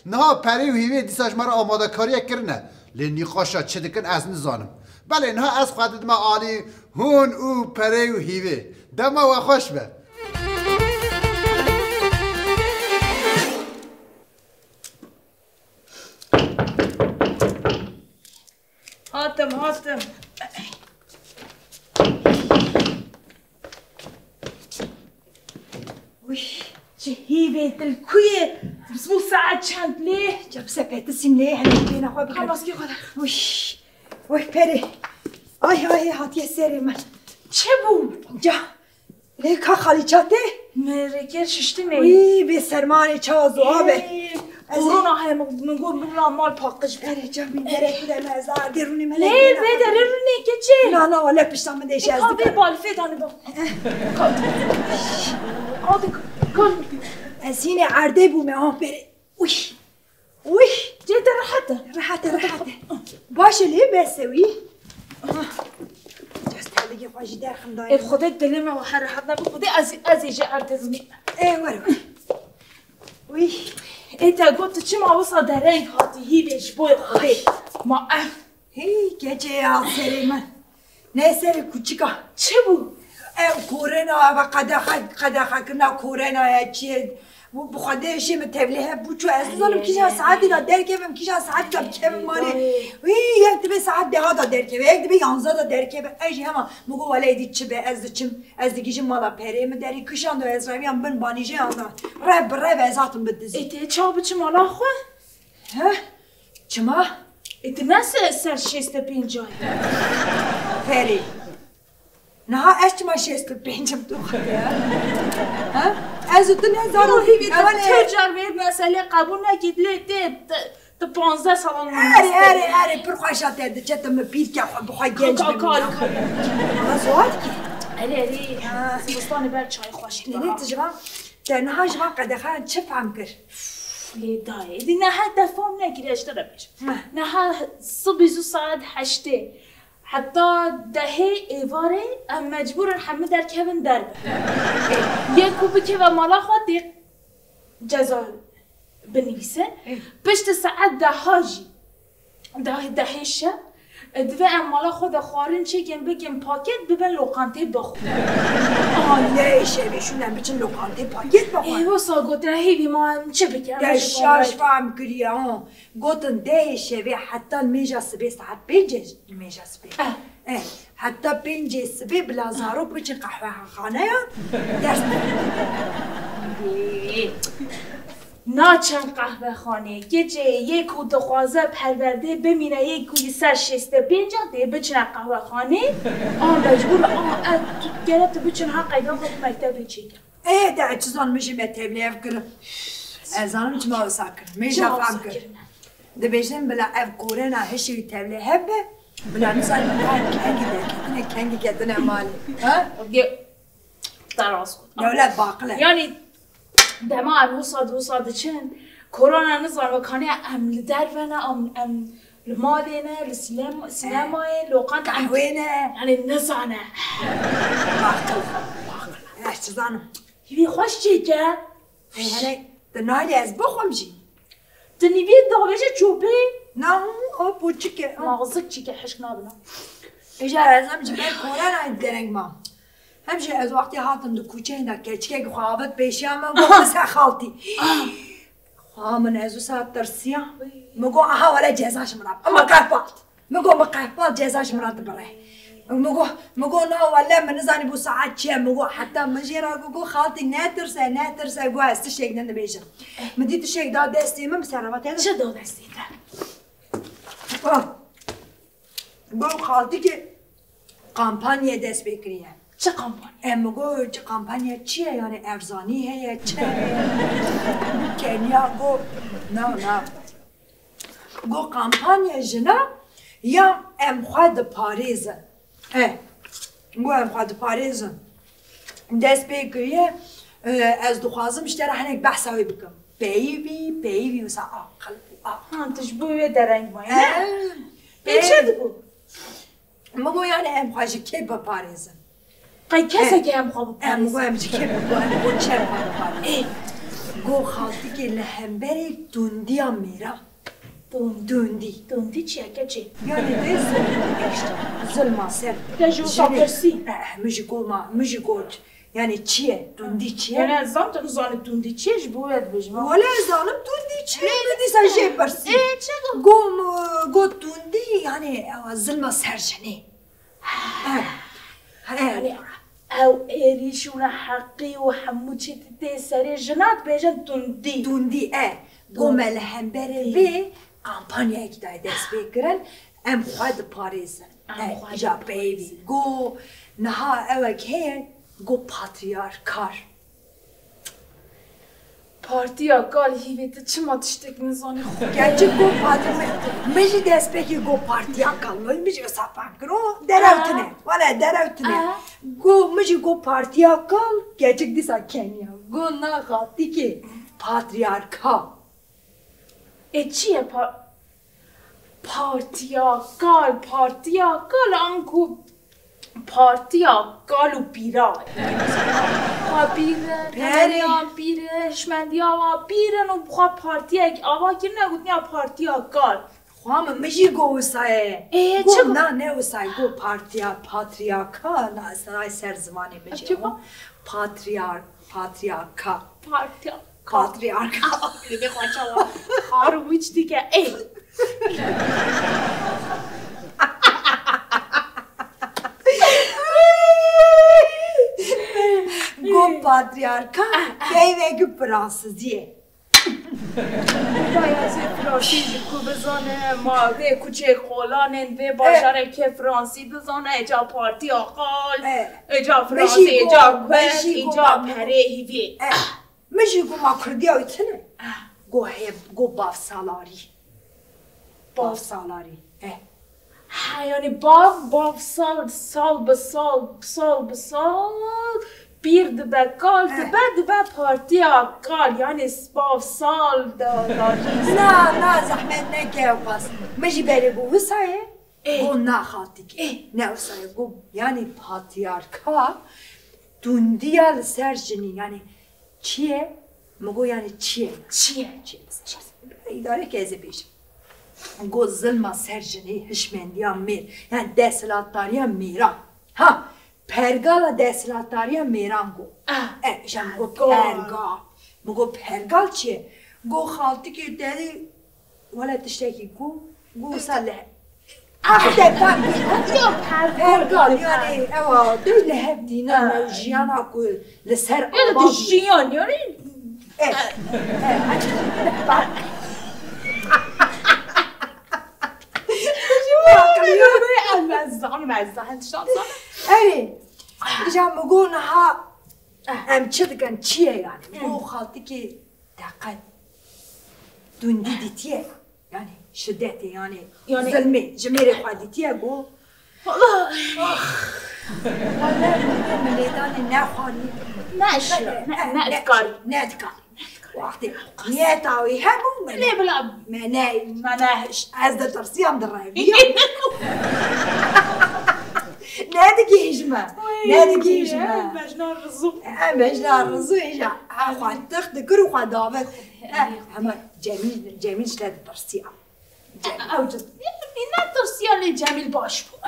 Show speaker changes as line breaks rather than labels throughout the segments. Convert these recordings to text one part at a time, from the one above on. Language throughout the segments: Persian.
نه پری و هیوی دیساش مرا آماده کاری کرنه لنیقاشا چه دکن از نزانم بله نه از خودت ما عالی هون او پری و هیوی دما و خوش به
هاتم چه هیوی دلکویه بسمو ساعت چند لیه
جب سپیت سیم لیه هنه بینه خواه بگرم
خلاص که خودم
وی پری آی هاتیه سری من
چه بود؟
جا لیکا خالی چاته؟
مرگر ششتی می
وی به سرمانی چاز و آبه
قرونا های منگو منام مال پاقش
بره جا می بره کدام از درونی ملک
نه داره رونی که چه؟
نه ولی پشتم من دیشه از
دیگه بالفه دانه با کن
از این عرده بومه ها بره وی
جدا راحته
باشه لیه بسه وی جست دیگه خوشی درخم دایم
خودت دلم و راحت نبود خودت از ایجا ارتزمی
ورو وی
ایتا گفت چی ما وصا درنگ هاتی هیویش بوی خودت ما
گچه یا سری من نه سری کوچیکا
چه بود؟
کورونا و قدخ کنا کورونا چیه بخوده شیم تبلیغ بوچو از زنم کیش ساعتی دا درکبم کیش ساعتی دا کم ماری وی یک دبی ساعت ده دا درکبه یک دبی 11 دا درکبه ایشی هما مگو ولی چه به از دیگه مالا پره مداری کشان دو از رویان بن بانیجه آنها رب ازاتم بدزی
ایتی چا بچه مالا خو؟
ها چما؟
ایتی نسه سر 65
پری نه اش ما 65 تو خدا ها از تو نزارو هیوی
ترجر به مسئله قبول نکید لیتی تا 15 سال
اره پر خوشات ده چتم پیر که بخوای گنج
کال
مزواد
اره سبستان بر چای خوشی
نه تجربه در نهار جوان قدخان چه فهم کرد
لیدای دی نه دفعه نگیری اشتره بیش نه صبح ساعت 8 حتی دهه ایواره مجبورن همه در کبن در یک کوبی که و مالا خود جزا بنویسه پشت ساعت ده شب دوه مالا خود خوارن چه بگم پاکت ببن لوکانته بخور
یه شبشونم بچن لوکانته پاکت بخور
ایوه سا گوتن هیوی ما هم چه بگم
ده شاش فهم کریه ها گوتن ده شبه حتی میجا سبه ساعت 5 میجا سبه حتی 5 سبه بلازارو بچن قهوه خانه یا درست
ناچن قهوه خانه گجه یک و دخوازه پرورده بمینه یک کوی سر 65 ده بچن قهوه خانه مجبور گرفت بچن ها قیدان خود مکتب چیگه
ده چیزان میشه متبلیف کرن ازانم چما وسا کرن میشه فهم کرن ده بیشتن بلا اف قورنا هشوی تبلیف به بلا نسال کنگی کتنه مالی
دراز کن
دولت باقله
یعنی دما روساد چن کرونا نظر و کانی عمل در ونا ام المادينه السينما لوقان
قهوينه
يعني نزانه
باقل ايش تظن
يبي خوش جيجا
هلا تنادي از بخمجي
تني بي دغلشه چوبه
نه او بوچکه
مغزك چیکه حشک نابنا
اجا ازم جبه کرونا درنگ ما همشه از وقتی هاتم دو کوچه هنده کچکه خوابت پیشیام گفت خالتي من ازو ساعت ترسيا مگو آها ولا جزاش مراد اما قهبات مگو قهبات جزاش مراد بره مگو نه ولا من زاني بو ساعت چه مگو حتى مجيرا گو خالتي نترسه گو استشيك ننده بيشم مديت الشيك دا دستي من بسرعات هذا
چه داد دستی
گو خالتي که کمپانی دست بکریه
چه کمپانی؟
مگو چه کمپانی چیه یعنی ارزانی هیه چه کنیا گو نه گو کمپانی جنا یا خود پاریز گو خود پاریز دست بگیریه از دخوازم اشتره هنگ بحثاوی بکن بیوی و سا آقل
تشبوه درنگ مایه چه دو؟
مگو یعنی خواهش که با پاریزم
قای کسی که خواب
پاریز؟ مگو چه با پاریز؟ گو خالتی که لهمبری دوندیا میرا دوندی
چیه که چی؟
یعنی ده ظلم سر
تجو ساپرسی
مجی گو یعنی چیه؟ دوندی چیه؟
یعنی از زن تو زن دوندی چیش باید بجمع؟
ولی زنم دوندی چیه؟ دیسا جه پرسی
چه
گو دوندی یعنی ظلم سرجنه
یعنی او ایریشون حقی و همو چی ده سری جنات بیجن
دوندی گو ملهمبره وی کامپانیا اکی دای دست بکرن ام خواهد پاریزن جا بیوی گو نها اوک هی گو پاتریارکار
پارتیاکال هیویده چه ما تشتک نزانی خود
گرچه گو مجی دست بکی گو پارتیاکال مجی صفحه کرو دروتنه ولی دروتنه گو مجی گو پارتیاکال گرچه دیسا کنیا گو نخواهدی که پاتریارکا
چیه پارتیاکال آنکو پارتیاکال و بیرای بیره هشمندی آوا بیرن و بخواه پارتیاک آوا که نگود نیا پارتیاکال
خوام مجی گو وسایه گو نه وسایه گو پاتریارکا نه اصلا سر زمانی مجی پاتریارکا
دیگه خواه خارو ویچ دیگه
گو پاتریارکا بیوه فرانسیزیه
باید فرانسیزی کو بزانه ماده کوچه خولانن و باشاره که فرانسی بزانه اجا پارتی آقال اجا فرانسی اجا کوست اجا پره هیوی
مجی گو ما کردی آیتنه گو باف سالاری
یعنی باف سال به سال بیر دبه کال دبه پارتی آقال یعنی باف سال داری
نه زحمت نکه پس مجی بری گو وسایه گو نخواهدی که نه وسایه گو یعنی پاتریارکا دوندیا لسر جنی یعنی چیه؟ مگو یعنی چیه؟ ایداره که ازی بیشم گو ظلم سر جنی هشمندیا میر یعنی دستلاتداریا میران پرگال دستلاتداریا میران گو ایشم مگو پرگال چیه؟ گو خالتی که دادی ولی تشتکی گو ساله پرگال یعنی اوا دوی لحب دینا جیانا کو لسر
آبادی جیان یعنی
ایجا مگو نها ام چه دکن چیه یعنی مگو خالتی که دقیق دوندی دیتیه یعنی شدتی یعنی ظلمه جمیره خوادیتیه گو والله ملیدان نخوانی ندکاری وقتی نیتاوی همون
ليه بلا مناهش
از در ترسی هم در رای بیا ندگی اجمع
مجنون رزو
ایجا خواه تخت کرو خواه دابت همه جمیل شد ترسی هم
اوجد نه ترسیان جمیل باش بود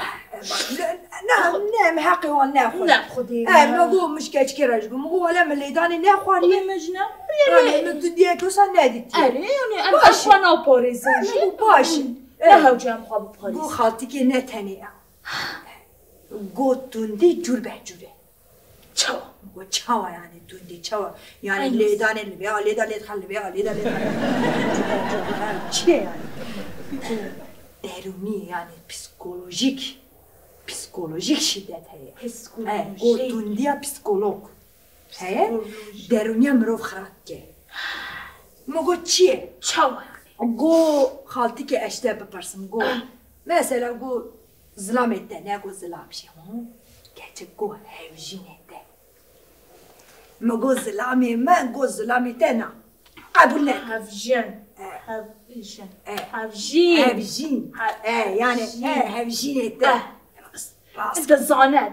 نه محقی وان نخواه
نه خودی
مگو مشکل چی رج گو مگو ولی ملیدانی نخواریه
مجنون
من تو دیگه تو سن ندیدی
یعنی اشوانا پاریزی
باشی
نه هوجم خواب پاریز
گو خالتی که نتنی گو دوندی جور به جوره چاوا یعنی دوندی چاوا یعنی لیدان لبیا لیدان چیه یعنی درونی یعنی پسیکولوژیک شدت هیه گو دوندیا پسیکولوگ هیه درونی مروف خرد که مگو چیه؟
چاوا
گو خالتی که اشته بپرسم گو مثلا گو ظلامت ده نه گو ظلام شی گرچه گو هفجینه ده مگو ظلامی من گو ظلامی ده نه قبول نه هفجین یعنی هفجینه ده راست
دزانه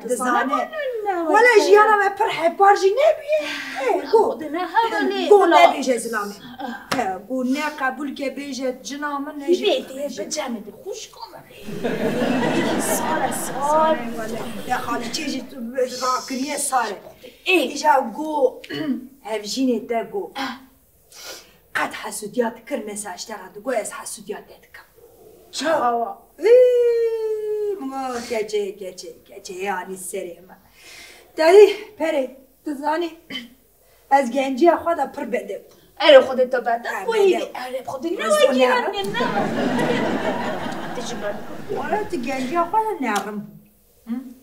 ولا جيانا ما فرحة بارجي نبي
خودنا هبلی
قول نبيجة زلامي قول نا قبول که بیجه جنا من نجي
بیده بجمع خوش کنم سال
يا خالي تيجي راكرية صار إيجا قو هفجيني دا قو قد حسوديات كرمة ساشتغل قو از حسوديات دادكم
شو
مو كجي يعني السريمة دادي پره تزاني از گنجی خدا پر بده
اره خودت بده خویی اره خودت نوایی نه تجربه
ولا تگنجی خدا نرم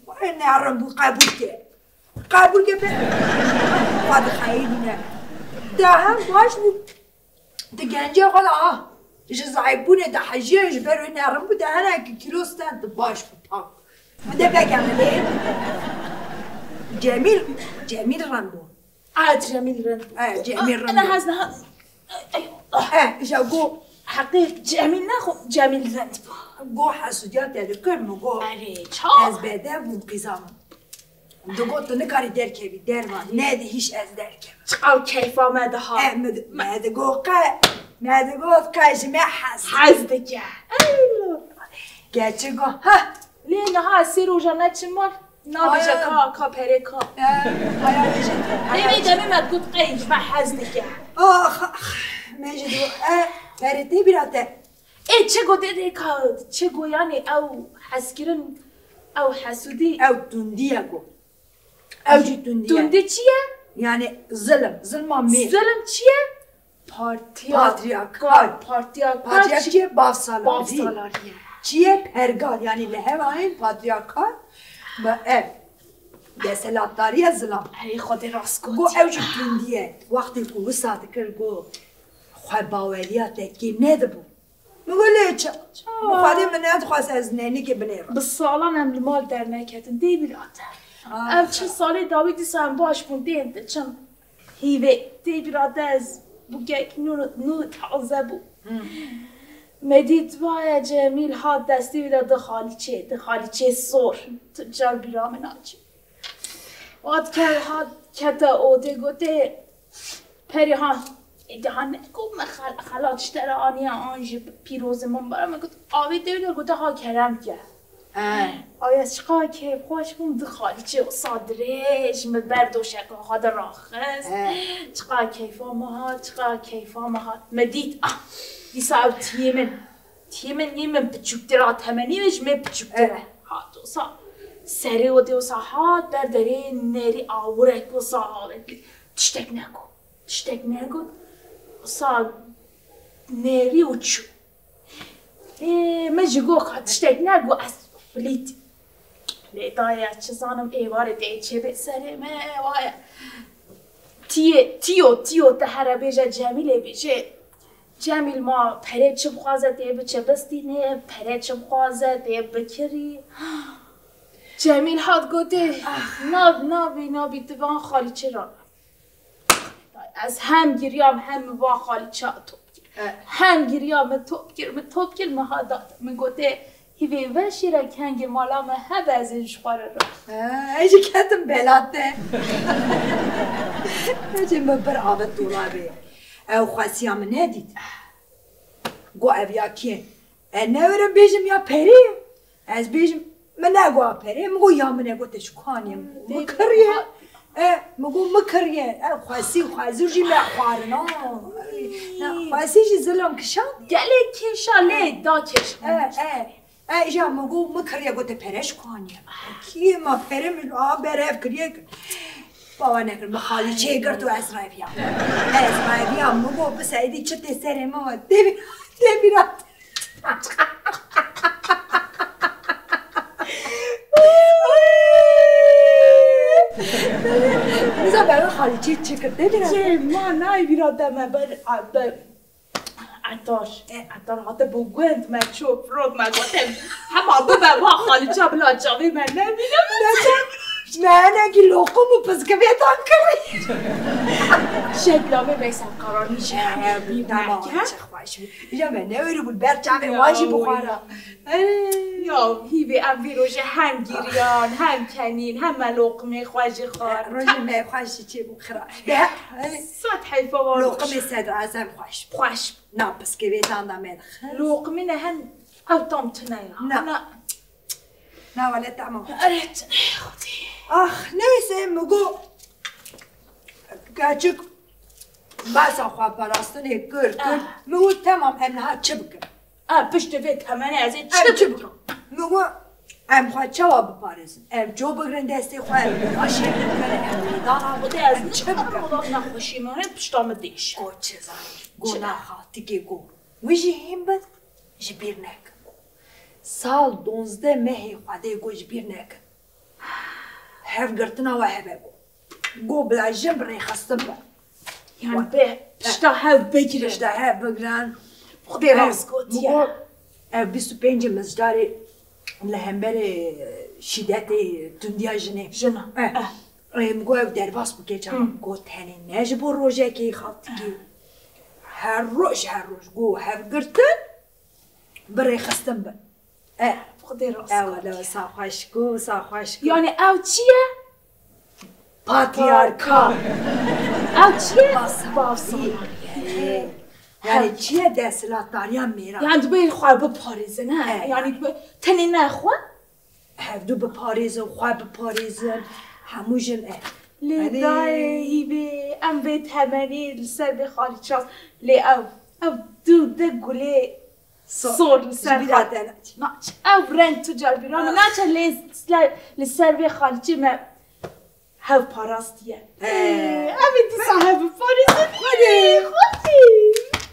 ولا نرم بو قبول که خدا خیلی نه ده هم باش بو تگنجی خدا ايش زعيبونه ده حجيج برو نرم بو ده انا كيلو ستاند باش بو ده بگم ايه جميل رنبو
جميل رند
جميل رند
انا هزنا
ايش اقول
حقيقة جميل ناخو جميل رند
قو حسوديات يذكر مقو از بده بو قزام دقو تنكاري در كبي در ما نادي هيش از در كبي
چقدر کیف آمده ها
ما دقو قاش ما
حزدك
گچه گو ها
لينا ها سيرو جنة چمال نابجا کا پره کا
آیا بجد
نمیدمی مد گود قیج ما حزدك
مجدو برده براته
چه گوده دیکاد چه گو یعنی او حسگیرن او حسودی
او دوندیه گو او جی دوندیه
دونده چیه؟
يعني ظلم مين
ظلم چیه؟
پاتریارک چیه؟ بافسالاریه چیه؟ پرگال یعنی لهوانین پاتریارکال با اب دستلاتداری ظلم
ای خود راست
گو اوجی دوندیه وقتی که وسط کرد گو خواه باوریات که ندبو مگوله چه؟ مخواده من ندخواست از نینی که بنیرم
بسالان هم المال در نکتن دی بیراته او چه سالی داویدی سام باش بوندین چم هیوه دی بیراته از بگه نو تازه بو مدید وای جمیل ها دستی بیده دخالیچه سور تجار بیرام ناچی واد که ها کتا اوده گوته پری ها ایده ها نگو خلاچ تر آنیا آنج پیروز من برام گفت آوی دیده گوته ها کرم کرد آیا چقا که خوش بوم دخالیچه و صادرش مبردوشک ها در راخص چقا کیفا ماها مدید دیسا او تیمن نیمن بچوکتره تمنیمش می بچوکتره هاتو سا سری و دیو سا هات برداره نری آورک و سا حالت تشتک نگو سا نری و چو مجگو خواهد تشتک نگو از بلیت لیتای چه زانم ایوار دی چه بسره وای تیو تهره بیجه جمیله بیجه جمیل ما پره چه بخوازه دی بچه بستینه پره چه بخوازه دی بکری جمیل هاد گوده نابی دوان خالی چرا از هم گیریام هم وان خالی چا توب گیر هم گیریام توب گیر مها داد من گوده هیوی وشی را کنگی مالا ما هب از این شخواره را
ایجی کتم بلاده ایجی مبر آبت دولابه او خواسی هم ندید گو اویا کیه نورم بیجم یا پری از بیجم من نگو پری مگو یا من نگو تشکانیم مکریه مگو مکریه خواستی جی مخوارنا خواستی جی ظلم کشان
گله کشاله دا کشان
ایجا مگو مکریه گو تپرش کنیم کیه ما پریم برف کریه بابا نکر بخالی چه گر تو اسرائیلیا مگو بسایدی چه تسره ما دبیرات میزا برای خالی چه کرد دبیرات
چه ما نای بیراده من بر عطار هاته بگوند من چوب رود من گفتم همه ببر ها خالی چا بلا جاوی من نبینم
معنی لقم و پسکویتان کردی
شکلامه بیسم قرار میشه
تمام چه خوش بود اینجا من نویرو بود برچمه واجی بخورم
یا هیوی ام ویروژه هم گیریان هم کنین هم لقمه خوش خور
روژه می خوشی چه بخورم
صد حیفا وارش
لقم صدر ازم خوش
خوش
نه پسکویتان دا من
لقمه نه هم او تام تنه
نه ولی تمام
ارت خودی
آخ نویسه مگو گچک بسا خواه پراستنه کرد مگو تمام امنها چه بکن
پشت وید همانه از این
چه بکن مگو ام خواه چه با بپارزم ام جو بگرن دسته خواه ام آشی بکنه ام میدان
آمده از چه بکن نخوشی مانه پشتام دیش
گو چه زنی گو نخواه تیگه گو ویجی هم بد جبیر نکن سال 12 مهی خواده گو جبیر نکن هف گرتنا و هفه گو بلا جنبرنی خستم با
یعنی به پشتا هف بگیرش
ده هف بگرن
خودی راست گوتیه
25 مزداری لهمبر شدت تندیا جنه
جنا
مگو او درباس بگه چم گو تنه نجبور روژه که خواب تگی هر روش گو هف گرتن برای خستم با
خودی راست
اولا ساخوشگو
یعنی او چیه؟
پاتریارکا
او چیه؟
باسی یعنی چیه دستلاتاریان میرن
یعنی دو باید خواه بپاریزه نه؟ یعنی تنی نخواه؟
هفدو بپاریزن خواه بپاریزن هموشن
لیدای هیبه ام بید همانی لسر به خالی چاست لی او دوده گله صور لسر خالی ناچ او رنگ تو جار بیرام ناچه لسر به خالی چی من هاو پاراستیه اوه دی صاحب پاریزه خودی